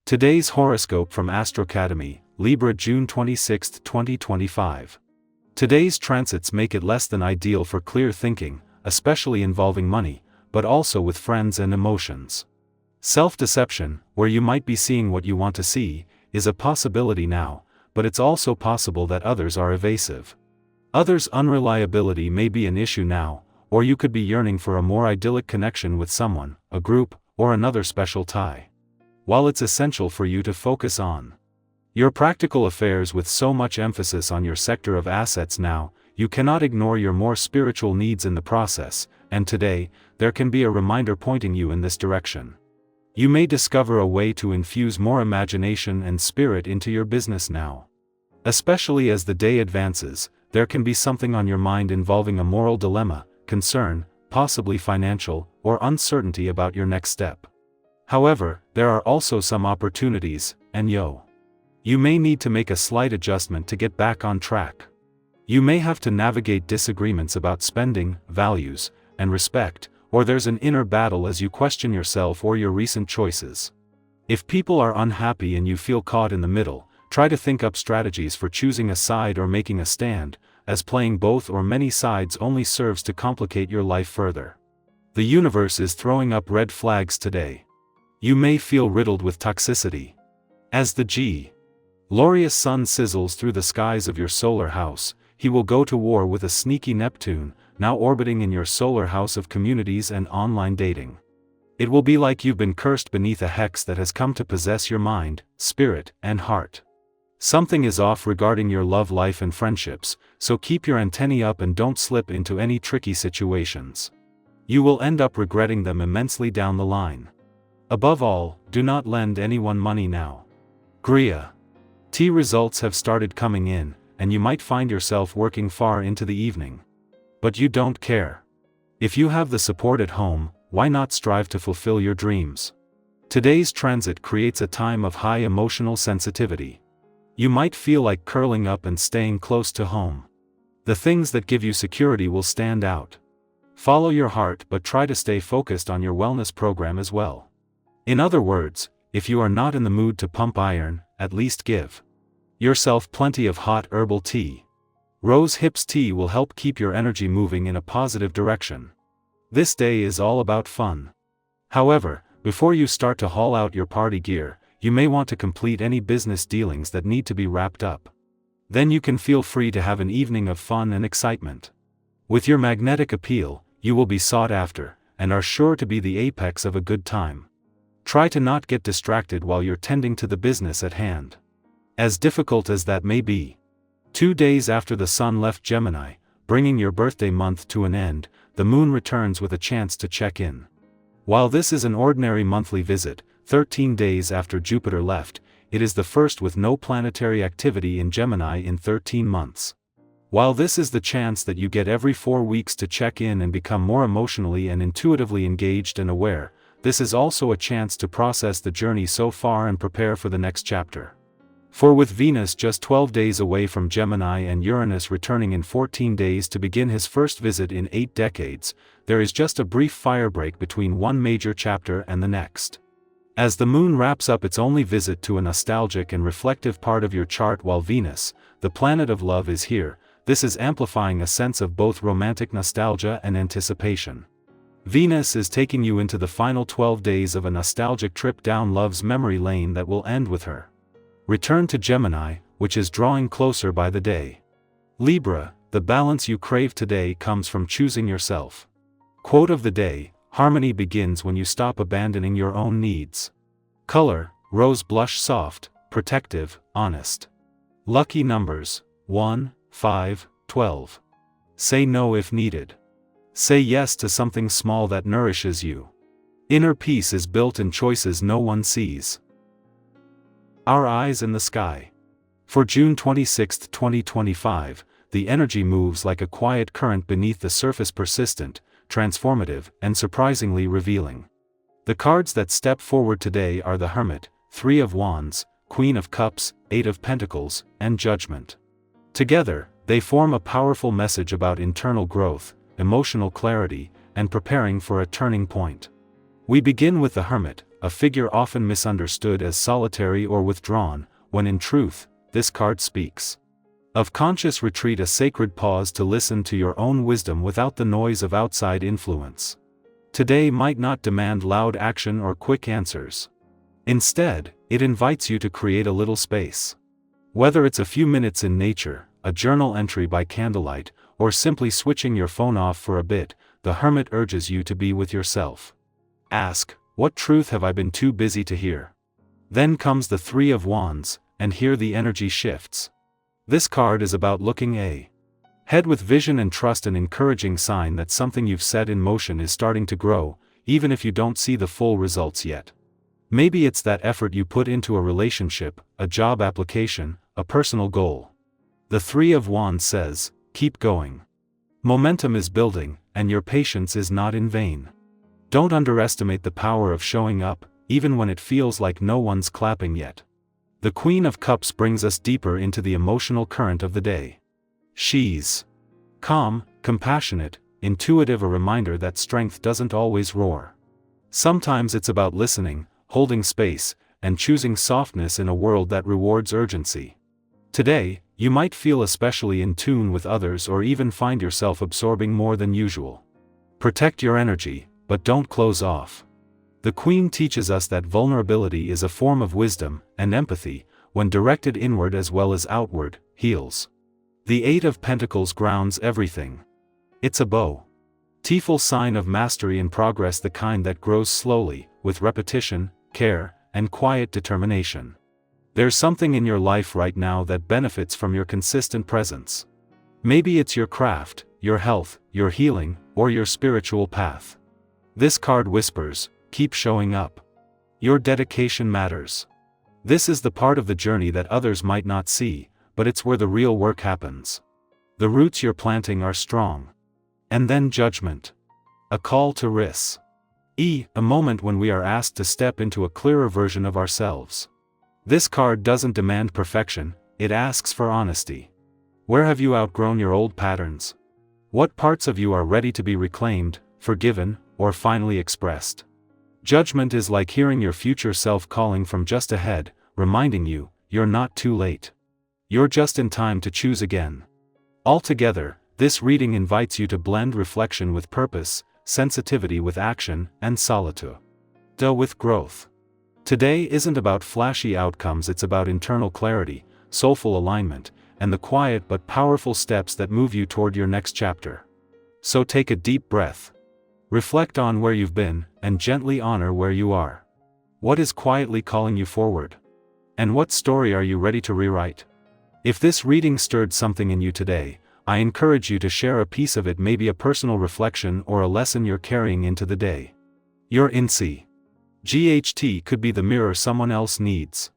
Today's horoscope from Astrocademy, Libra, June 26, 2025. Today's transits make it less than ideal for clear thinking, especially involving money, but also with friends and emotions. Self-deception, where you might be seeing what you want to see, is a possibility now, but it's also possible that others are evasive. Others' unreliability may be an issue now, or you could be yearning for a more idyllic connection with someone, a group, or another special tie. While it's essential for you to focus on your practical affairs with so much emphasis on your sector of assets now, you cannot ignore your more spiritual needs in the process, and today, there can be a reminder pointing you in this direction. You may discover a way to infuse more imagination and spirit into your business now. Especially as the day advances, there can be something on your mind involving a moral dilemma, concern, possibly financial, or uncertainty about your next step. However, there are also some opportunities, and you may need to make a slight adjustment to get back on track. You may have to navigate disagreements about spending, values, and respect, or there's an inner battle as you question yourself or your recent choices. If people are unhappy and you feel caught in the middle, try to think up strategies for choosing a side or making a stand, as playing both or many sides only serves to complicate your life further. The universe is throwing up red flags today. You may feel riddled with toxicity. As the glorious sun sizzles through the skies of your solar house, he will go to war with a sneaky Neptune, now orbiting in your solar house of communities and online dating. It will be like you've been cursed beneath a hex that has come to possess your mind, spirit, and heart. Something is off regarding your love life and friendships, so keep your antennae up and don't slip into any tricky situations. You will end up regretting them immensely down the line. Above all, do not lend anyone money now. T results have started coming in, and you might find yourself working far into the evening. But you don't care. If you have the support at home, why not strive to fulfill your dreams? Today's transit creates a time of high emotional sensitivity. You might feel like curling up and staying close to home. The things that give you security will stand out. Follow your heart, but try to stay focused on your wellness program as well. In other words, if you are not in the mood to pump iron, at least give yourself plenty of hot herbal tea. Rose hips tea will help keep your energy moving in a positive direction. This day is all about fun. However, before you start to haul out your party gear, you may want to complete any business dealings that need to be wrapped up. Then you can feel free to have an evening of fun and excitement. With your magnetic appeal, you will be sought after, and are sure to be the apex of a good time. Try to not get distracted while you're tending to the business at hand. As difficult as that may be. 2 days after the sun left Gemini, bringing your birthday month to an end, the moon returns with a chance to check in. While this is an ordinary monthly visit, 13 days after Jupiter left, it is the first with no planetary activity in Gemini in 13 months. While this is the chance that you get every 4 weeks to check in and become more emotionally and intuitively engaged and aware, this is also a chance to process the journey so far and prepare for the next chapter. For with Venus just 12 days away from Gemini and Uranus returning in 14 days to begin his first visit in 8 decades, there is just a brief firebreak between one major chapter and the next. As the moon wraps up its only visit to a nostalgic and reflective part of your chart while Venus, the planet of love, is here, this is amplifying a sense of both romantic nostalgia and anticipation. Venus is taking you into the final 12 days of a nostalgic trip down love's memory lane that will end with her return to Gemini, which is drawing closer by the day. Libra, the balance you crave today comes from choosing yourself. Quote of the day: harmony begins when you stop abandoning your own needs. Color: rose blush, soft, protective, honest. Lucky numbers: 1, 5, 12. Say no if needed. Say yes to something small that nourishes you. Inner peace is built in choices no one sees. Our eyes in the sky. For June 26, 2025, the energy moves like a quiet current beneath the surface, persistent, transformative, and surprisingly revealing. The cards that step forward today are the Hermit, 3 of Wands, Queen of Cups, 8 of Pentacles, and Judgment. Together, they form a powerful message about internal growth, emotional clarity, and preparing for a turning point. We begin with the Hermit, a figure often misunderstood as solitary or withdrawn, when in truth, this card speaks of conscious retreat, a sacred pause to listen to your own wisdom without the noise of outside influence. Today might not demand loud action or quick answers. Instead, it invites you to create a little space. Whether it's a few minutes in nature, a journal entry by candlelight, or simply switching your phone off for a bit, the Hermit urges you to be with yourself. Ask, what truth have I been too busy to hear? Then comes the Three of Wands, and here the energy shifts. This card is about looking ahead with vision and trust, an encouraging sign that something you've set in motion is starting to grow, even if you don't see the full results yet. Maybe it's that effort you put into a relationship, a job application, a personal goal. The Three of Wands says, keep going. Momentum is building, and your patience is not in vain. Don't underestimate the power of showing up, even when it feels like no one's clapping yet. The Queen of Cups brings us deeper into the emotional current of the day. She's calm, compassionate, intuitive, a reminder that strength doesn't always roar. Sometimes it's about listening, holding space, and choosing softness in a world that rewards urgency. Today, you might feel especially in tune with others or even find yourself absorbing more than usual. Protect your energy, but don't close off. The Queen teaches us that vulnerability is a form of wisdom, and empathy, when directed inward as well as outward, heals. The Eight of Pentacles grounds everything. It's a beautiful sign of mastery and progress, the kind that grows slowly, with repetition, care, and quiet determination. There's something in your life right now that benefits from your consistent presence. Maybe it's your craft, your health, your healing, or your spiritual path. This card whispers, keep showing up. Your dedication matters. This is the part of the journey that others might not see, but it's where the real work happens. The roots you're planting are strong. And then Judgment. A call to risk. A moment when we are asked to step into a clearer version of ourselves. This card doesn't demand perfection, it asks for honesty. Where have you outgrown your old patterns? What parts of you are ready to be reclaimed, forgiven, or finally expressed? Judgment is like hearing your future self calling from just ahead, reminding you, you're not too late. You're just in time to choose again. Altogether, this reading invites you to blend reflection with purpose, sensitivity with action, and solitude with growth. Today isn't about flashy outcomes, it's about internal clarity, soulful alignment, and the quiet but powerful steps that move you toward your next chapter. So take a deep breath. Reflect on where you've been, and gently honor where you are. What is quietly calling you forward? And what story are you ready to rewrite? If this reading stirred something in you today, I encourage you to share a piece of it, maybe a personal reflection or a lesson you're carrying into the day. Your GHT could be the mirror someone else needs.